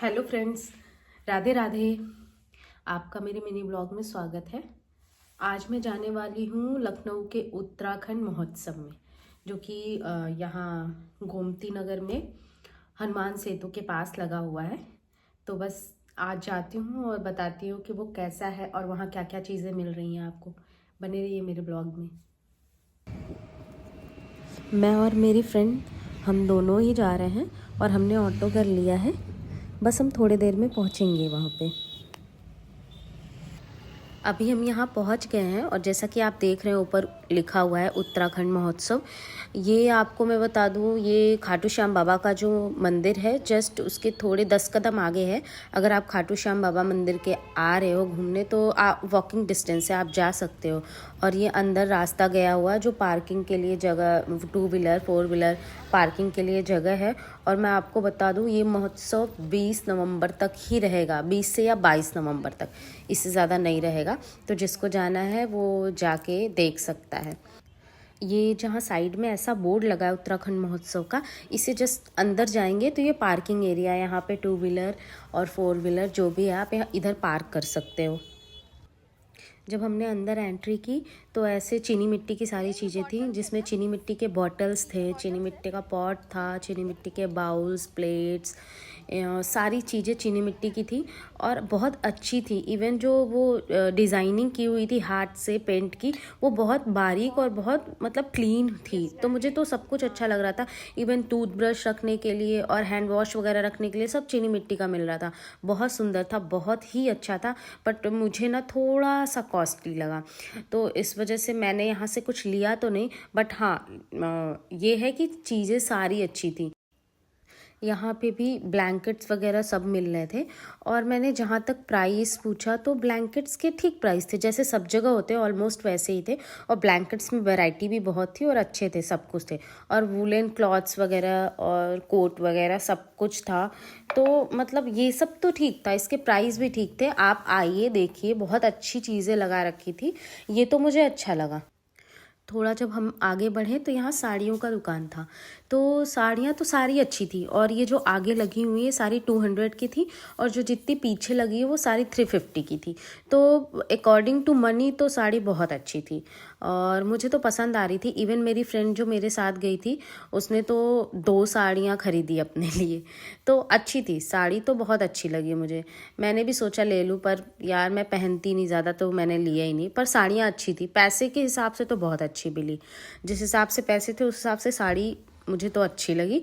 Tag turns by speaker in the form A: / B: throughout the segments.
A: Hello friends, Radhe Radhe. आपका मेरे mini blog में स्वागत है। आज मैं जाने वाली हूँ लखनऊ के उत्तराखंड महोत्सव में, जो कि यहाँ गोमती नगर में हनुमान सेतु के पास लगा हुआ है। तो बस आज जाती हूँ और बताती हूँ कि वो कैसा है और वहाँ क्या क्या चीज़ें मिल रही हैं आपको। बने रहिए मेरे ब्लॉग में। मैं और मेरी फ्रेंड हम दोनों ही जा रहे हैं और हमने ऑटो कर लिया है। बस हम थोड़ी देर में पहुँचेंगे वहाँ पे। अभी हम यहाँ पहुँच गए हैं और जैसा कि आप देख रहे हैं ऊपर लिखा हुआ है उत्तराखंड महोत्सव। ये आपको मैं बता दूँ, ये खाटू श्याम बाबा का जो मंदिर है जस्ट उसके थोड़े 10 कदम आगे है। अगर आप खाटू श्याम बाबा मंदिर के आ रहे हो घूमने तो आप वॉकिंग डिस्टेंस से आप जा सकते हो। और ये अंदर रास्ता गया हुआ है जो पार्किंग के लिए जगह, 2 व्हीलर 4 व्हीलर पार्किंग के लिए जगह है। और मैं आपको बता दूं ये महोत्सव 20 नवंबर तक ही रहेगा, 20 से या 22 नवंबर तक, इससे ज़्यादा नहीं रहेगा। तो जिसको जाना है वो जाके देख सकता है। ये जहाँ साइड में ऐसा बोर्ड लगा है उत्तराखंड महोत्सव का, इसे जस्ट अंदर जाएंगे तो ये पार्किंग एरिया है। यहाँ पे 2 व्हीलर और 4 व्हीलर जो भी है आप यहाँ इधर पार्क कर सकते हो। जब हमने अंदर एंट्री की तो ऐसे चीनी मिट्टी की सारी चीज़ें थी, जिसमें चीनी मिट्टी के बॉटल्स थे, चीनी मिट्टी का पॉट था, चीनी मिट्टी के बाउल्स, प्लेट्स, सारी चीज़ें चीनी मिट्टी की थी और बहुत अच्छी थी। इवन जो वो डिज़ाइनिंग की हुई थी हाथ से पेंट की, वो बहुत बारीक और बहुत मतलब क्लीन थी। तो मुझे तो सब कुछ अच्छा लग रहा था। इवन टूथब्रश रखने के लिए और हैंड वॉश वगैरह रखने के लिए सब चीनी मिट्टी का मिल रहा था। बहुत सुंदर था, बहुत ही अच्छा था। बट मुझे ना थोड़ा सा कॉस्टली लगा, तो इस वजह से मैंने यहाँ से कुछ लिया तो नहीं। बट हाँ, ये है कि चीज़ें सारी अच्छी थी। यहाँ पे भी ब्लैंकेट्स वगैरह सब मिल रहे थे। और मैंने जहाँ तक प्राइस पूछा तो ब्लैंकेट्स के ठीक प्राइस थे, जैसे सब जगह होते हैं ऑलमोस्ट वैसे ही थे। और ब्लैंकेट्स में वैरायटी भी बहुत थी और अच्छे थे, सब कुछ थे। और वुलन क्लॉथ्स वगैरह और कोट वगैरह सब कुछ था। तो मतलब ये सब तो ठीक था, इसके प्राइस भी ठीक थे। आप आइए देखिए, बहुत अच्छी चीज़ें लगा रखी थी, ये तो मुझे अच्छा लगा। थोड़ा जब हम आगे बढ़े तो यहाँ साड़ियों का दुकान था। तो साड़ियाँ तो सारी अच्छी थी और ये जो आगे लगी हुई है सारी 200 की थी और जो जितनी पीछे लगी है वो सारी 350 की थी। तो अकॉर्डिंग टू मनी तो साड़ी बहुत अच्छी थी और मुझे तो पसंद आ रही थी। इवन मेरी फ्रेंड जो मेरे साथ गई थी उसने तो 2 साड़ियाँ खरीदी अपने लिए। तो अच्छी थी साड़ी, तो बहुत अच्छी लगी मुझे। मैंने भी सोचा ले लूँ, पर यार मैं पहनती नहीं ज़्यादा तो मैंने लिया ही नहीं। पर साड़ियाँ अच्छी थी, पैसे के हिसाब से तो बहुत अच्छी मिली। जिस हिसाब से पैसे थे उस हिसाब से साड़ी मुझे तो अच्छी लगी।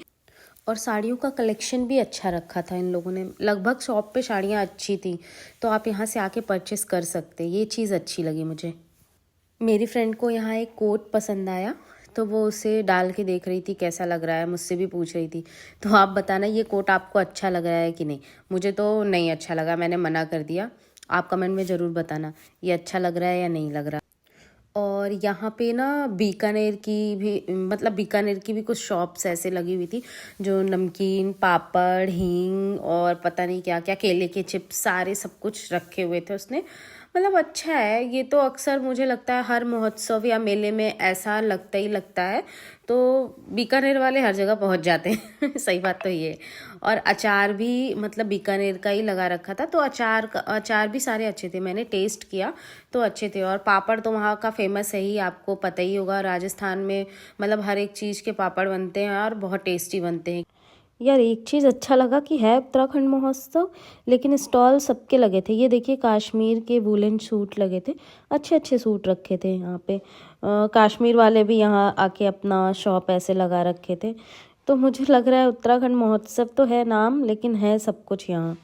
A: और साड़ियों का कलेक्शन भी अच्छा रखा था इन लोगों ने। लगभग शॉप पे साड़ियाँ अच्छी थी, तो आप यहाँ से आके परचेस कर सकते। ये चीज़ अच्छी लगी मुझे। मेरी फ्रेंड को यहाँ एक कोट पसंद आया तो वो उसे डाल के देख रही थी कैसा लग रहा है, मुझसे भी पूछ रही थी। तो आप बताना ये कोट आपको अच्छा लग रहा है कि नहीं। मुझे तो नहीं अच्छा लगा, मैंने मना कर दिया। आप कमेंट में ज़रूर बताना ये अच्छा लग रहा है या नहीं लग रहा। और यहाँ पे ना बीकानेर की भी, मतलब बीकानेर की भी कुछ शॉप्स ऐसे लगी हुई थी जो नमकीन, पापड़, हींग और पता नहीं क्या क्या, केले के चिप्स, सारे सब कुछ रखे हुए थे उसने। मतलब अच्छा है ये तो। अक्सर मुझे लगता है हर महोत्सव या मेले में ऐसा लगता ही लगता है। तो बीकानेर वाले हर जगह पहुंच जाते हैं सही बात तो ये है। और अचार भी मतलब बीकानेर का ही लगा रखा था, तो अचार भी सारे अच्छे थे, मैंने टेस्ट किया तो अच्छे थे। और पापड़ तो वहाँ का फेमस है ही, आपको पता ही होगा। राजस्थान में मतलब हर एक चीज़ के पापड़ बनते हैं और बहुत टेस्टी बनते हैं। यार एक चीज़ अच्छा लगा कि है उत्तराखंड महोत्सव, लेकिन स्टॉल सबके लगे थे। ये देखिए कश्मीर के वुलन सूट लगे थे, अच्छे अच्छे सूट रखे थे यहाँ पे। कश्मीर वाले भी यहाँ आके अपना शॉप ऐसे लगा रखे थे। तो मुझे लग रहा है उत्तराखंड महोत्सव तो है नाम, लेकिन है सब कुछ यहाँ।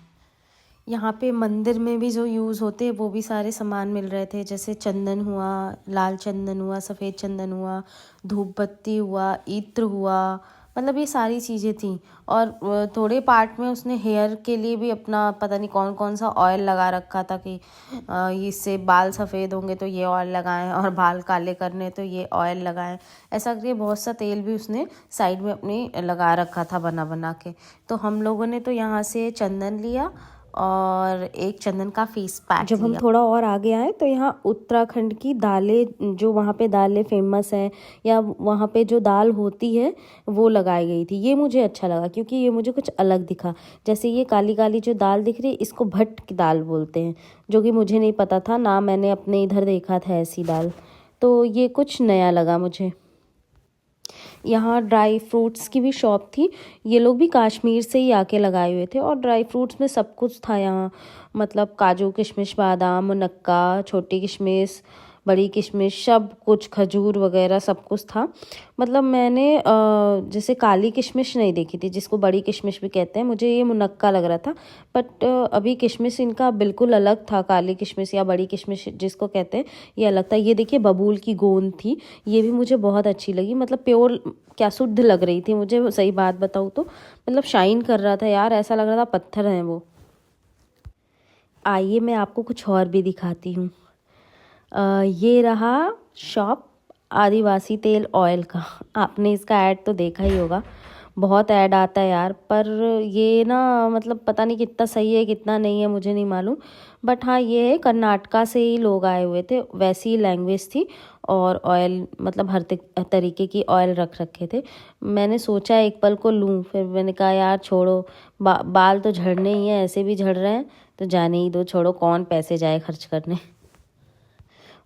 A: यहाँ पे मंदिर में भी जो यूज़ होते हैं वो भी सारे सामान मिल रहे थे, जैसे चंदन हुआ, लाल चंदन हुआ, सफ़ेद चंदन हुआ, धूप बत्ती हुआ, इत्र हुआ, मतलब ये सारी चीज़ें थी। और थोड़े पार्ट में उसने हेयर के लिए भी अपना पता नहीं कौन कौन सा ऑयल लगा रखा था कि इससे बाल सफ़ेद होंगे तो ये ऑयल लगाएं और बाल काले करने तो ये ऑयल लगाएं। ऐसा करके बहुत सा तेल भी उसने साइड में अपनी लगा रखा था बना बना के। तो हम लोगों ने तो यहाँ से चंदन लिया और एक चंदन का फेस पैक। जब हम थोड़ा और आगे आए तो यहाँ उत्तराखंड की दालें, जो वहाँ पे दालें फेमस हैं या वहाँ पे जो दाल होती है वो लगाई गई थी। ये मुझे अच्छा लगा क्योंकि ये मुझे कुछ अलग दिखा। जैसे ये काली काली जो दाल दिख रही है इसको भट्ट की दाल बोलते हैं, जो कि मुझे नहीं पता था ना, मैंने अपने इधर देखा था ऐसी दाल, तो ये कुछ नया लगा मुझे। यहाँ ड्राई फ्रूट्स की भी शॉप थी। ये लोग भी कश्मीर से ही आके लगाए हुए थे और ड्राई फ्रूट्स में सब कुछ था यहाँ, मतलब काजू किशमिश बादाम मुनक्का, छोटी किशमिश बड़ी किशमिश, सब कुछ खजूर वगैरह सब कुछ था। मतलब मैंने जैसे काली किशमिश नहीं देखी थी जिसको बड़ी किशमिश भी कहते हैं, मुझे ये मुनक्का लग रहा था। बट अभी किशमिश इनका बिल्कुल अलग था, काली किशमिश या बड़ी किशमिश जिसको कहते हैं ये अलग था। ये देखिए बबूल की गोंद थी, ये भी मुझे बहुत अच्छी लगी, मतलब प्योर क्या शुद्ध लग रही थी मुझे, सही बात बताऊँ तो मतलब शाइन कर रहा था यार, ऐसा लग रहा था पत्थर हैं वो। आइए मैं आपको कुछ और भी दिखाती हूँ। ये रहा शॉप आदिवासी तेल ऑयल का। आपने इसका ऐड तो देखा ही होगा, बहुत ऐड आता है यार, पर ये ना मतलब पता नहीं कितना सही है कितना नहीं है मुझे नहीं मालूम। बट हाँ ये है कर्नाटका से ही लोग आए हुए थे, वैसी लैंग्वेज थी और ऑयल मतलब हर तरीके की ऑयल रख रखे थे। मैंने सोचा एक पल को लूँ, फिर मैंने कहा यार छोड़ो, बाल तो झड़ने ही हैं, ऐसे भी झड़ रहे हैं तो जाने ही दो, छोड़ो कौन पैसे जाए खर्च करने।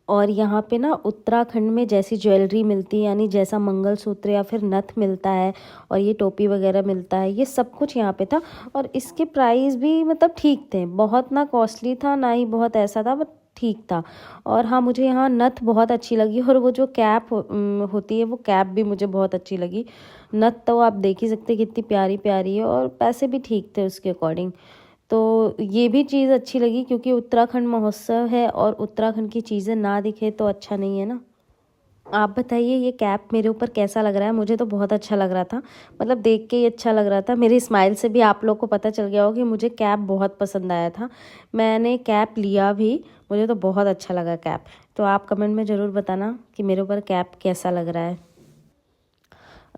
A: और यहाँ पे ना उत्तराखंड में जैसी ज्वेलरी मिलती है, यानी जैसा मंगलसूत्र या फिर नथ मिलता है और ये टोपी वगैरह मिलता है, ये सब कुछ यहाँ पे था। और इसके प्राइस भी मतलब ठीक थे, बहुत ना कॉस्टली था ना ही बहुत ऐसा था, बट ठीक था। और हाँ मुझे यहाँ नथ बहुत अच्छी लगी और वो जो कैप होती है वो कैप भी मुझे बहुत अच्छी लगी। नथ तो आप देख ही सकते कितनी प्यारी प्यारी है और पैसे भी ठीक थे उसके अकॉर्डिंग। तो ये भी चीज़ अच्छी लगी क्योंकि उत्तराखंड महोत्सव है और उत्तराखंड की चीज़ें ना दिखे तो अच्छा नहीं है ना। आप बताइए ये कैप मेरे ऊपर कैसा लग रहा है? मुझे तो बहुत अच्छा लग रहा था, मतलब देख के ही अच्छा लग रहा था। मेरी स्माइल से भी आप लोग को पता चल गया होगा कि मुझे कैप बहुत पसंद आया था। मैंने कैप लिया भी, मुझे तो बहुत अच्छा लगा कैप। तो आप कमेंट में ज़रूर बताना कि मेरे ऊपर कैप कैसा लग रहा है।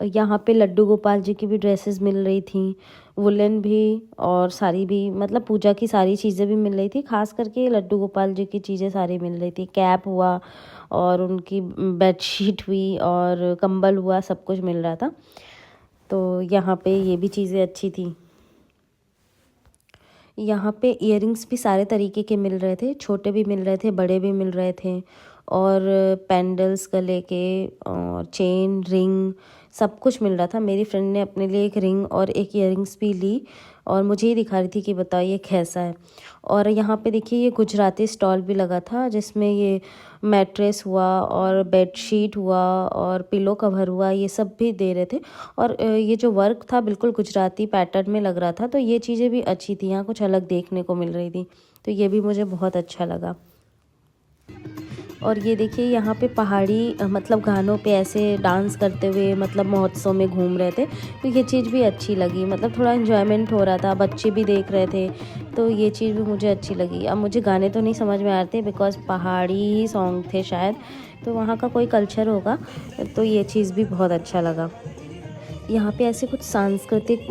A: यहाँ पे लड्डू गोपाल जी की भी ड्रेसेस मिल रही थी, वुलन भी और साड़ी भी, मतलब पूजा की सारी चीज़ें भी मिल रही थी। खास करके लड्डू गोपाल जी की चीज़ें सारी मिल रही थी, कैप हुआ और उनकी बेडशीट हुई और कंबल हुआ, सब कुछ मिल रहा था। तो यहाँ पे ये भी चीज़ें अच्छी थी। यहाँ पे इयररिंग्स भी सारे तरीके के मिल रहे थे, छोटे भी मिल रहे थे बड़े भी मिल रहे थे, और पेंडल्स गले के और चेन रिंग सब कुछ मिल रहा था। मेरी फ्रेंड ने अपने लिए एक रिंग और एक इयररिंग्स भी ली और मुझे ही दिखा रही थी कि बताइए कैसा है। और यहाँ पे देखिए ये गुजराती स्टॉल भी लगा था जिसमें ये मैट्रेस हुआ और बेडशीट हुआ और पिलो कवर हुआ, ये सब भी दे रहे थे। और ये जो वर्क था बिल्कुल गुजराती पैटर्न में लग रहा था, तो ये चीज़ें भी अच्छी थी, यहाँ कुछ अलग देखने को मिल रही थी, तो ये भी मुझे बहुत अच्छा लगा। और ये देखिए यहाँ पे पहाड़ी मतलब गानों पे ऐसे डांस करते हुए मतलब महोत्सव में घूम रहे थे, तो ये चीज़ भी अच्छी लगी, मतलब थोड़ा इन्जॉयमेंट हो रहा था, बच्चे भी देख रहे थे, तो ये चीज़ भी मुझे अच्छी लगी। अब मुझे गाने तो नहीं समझ में आ रहे थे बिकॉज पहाड़ी ही सॉन्ग थे शायद, तो वहाँ का कोई कल्चर होगा, तो ये चीज़ भी बहुत अच्छा लगा। यहाँ पे ऐसे कुछ सांस्कृतिक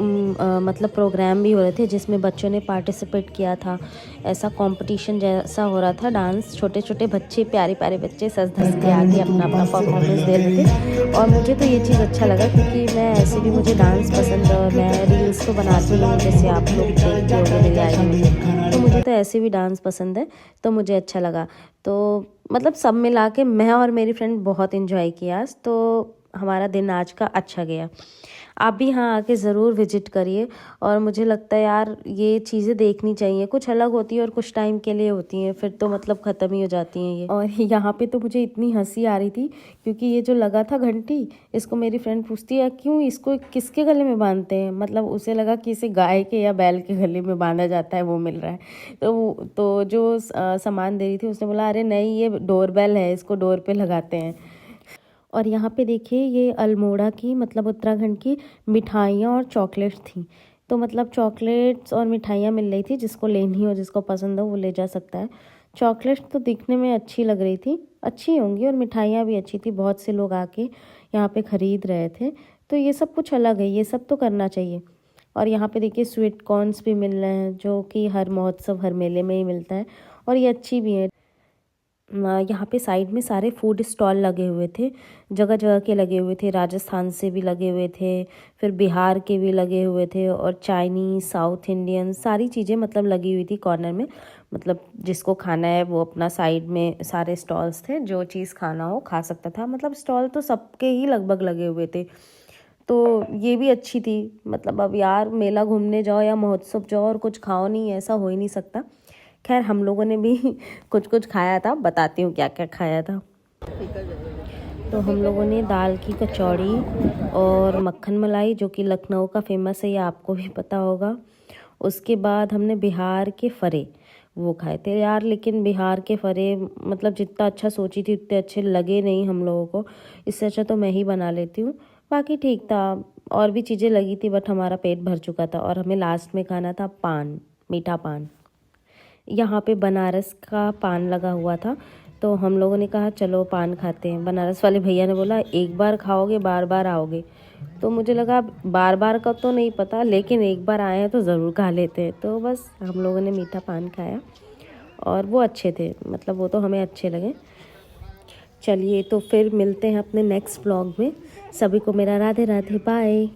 A: मतलब प्रोग्राम भी हो रहे थे जिसमें बच्चों ने पार्टिसिपेट किया था, ऐसा कंपटीशन जैसा हो रहा था डांस। छोटे छोटे बच्चे, प्यारे प्यारे बच्चे सज धज के आके अपना अपना परफॉर्मेंस दे रहे थे और मुझे तो ये चीज़ अच्छा लगा क्योंकि मैं ऐसे भी, मुझे डांस पसंद है और मैं रील्स तो बनाती हूँ जैसे आप लोग देखते होंगे मेरी आई में, तो मुझे तो ऐसे भी डांस पसंद है, तो मुझे अच्छा लगा। तो मतलब सब मिला के मैं और मेरी फ्रेंड बहुत इन्जॉय किया आज, तो हमारा दिन आज का अच्छा गया। आप भी यहाँ आके ज़रूर विजिट करिए और मुझे लगता है यार ये चीज़ें देखनी चाहिए, कुछ अलग होती है और कुछ टाइम के लिए होती हैं, फिर तो मतलब ख़त्म ही हो जाती हैं ये। और यहाँ पे तो मुझे इतनी हंसी आ रही थी क्योंकि ये जो लगा था घंटी, इसको मेरी फ्रेंड पूछती है क्यों इसको किसके गले में बांधते हैं, मतलब उसे लगा कि इसे गाय के या बैल के गले में बांधा जाता है, वो मिल रहा है। तो जो सामान दे रही थी उसने बोला अरे नहीं ये डोरबेल है, इसको डोर पे लगाते हैं। और यहाँ पे देखिए ये अल्मोड़ा की मतलब उत्तराखंड की मिठाइयाँ और चॉकलेट्स थी, तो मतलब चॉकलेट्स और मिठाइयाँ मिल रही थी, जिसको लेनी हो जिसको पसंद हो वो ले जा सकता है। चॉकलेट्स तो दिखने में अच्छी लग रही थी, अच्छी होंगी, और मिठाइयाँ भी अच्छी थी, बहुत से लोग आके यहाँ पे ख़रीद रहे थे, तो ये सब कुछ अलग है, ये सब तो करना चाहिए। और यहाँ पे देखिए स्वीट कॉर्न्स भी मिल रहे हैं, जो कि हर महोत्सव हर मेले में ही मिलता है और ये अच्छी भी है। यहाँ पे साइड में सारे फूड स्टॉल लगे हुए थे, जगह जगह के लगे हुए थे। राजस्थान से भी लगे हुए थे, फिर बिहार के भी लगे हुए थे, और चाइनीज़, साउथ इंडियन सारी चीज़ें मतलब लगी हुई थी कॉर्नर में। मतलब जिसको खाना है वो अपना साइड में सारे स्टॉल्स थे, जो चीज़ खाना हो खा सकता था। मतलब स्टॉल तो सबके ही लगभग लगे हुए थे, तो ये भी अच्छी थी। मतलब अब यार मेला घूमने जाओ या महोत्सव जाओ और कुछ खाओ नहीं, ऐसा हो ही नहीं सकता। खैर हम लोगों ने भी कुछ कुछ खाया था, बताती हूँ क्या क्या खाया था। तो हम लोगों ने दाल की कचौड़ी और मक्खन मलाई, जो कि लखनऊ का फेमस है, ये आपको भी पता होगा। उसके बाद हमने बिहार के फरे वो खाए थे यार, लेकिन बिहार के फरे मतलब जितना अच्छा सोची थी उतने अच्छे लगे नहीं हम लोगों को। इससे अच्छा तो मैं ही बना लेती हूँ। बाकी ठीक था, और भी चीज़ें लगी थी, बट हमारा पेट भर चुका था। और हमें लास्ट में खाना था पान, मीठा पान। यहाँ पे बनारस का पान लगा हुआ था, तो हम लोगों ने कहा चलो पान खाते हैं। बनारस वाले भैया ने बोला एक बार खाओगे बार बार आओगे। तो मुझे लगा बार बार का तो नहीं पता, लेकिन एक बार आए हैं तो ज़रूर खा लेते हैं। तो बस हम लोगों ने मीठा पान खाया और वो अच्छे थे, मतलब वो तो हमें अच्छे लगे। चलिए तो फिर मिलते हैं अपने नेक्स्ट व्लॉग में। सभी को मेरा राधे राधे, बाय।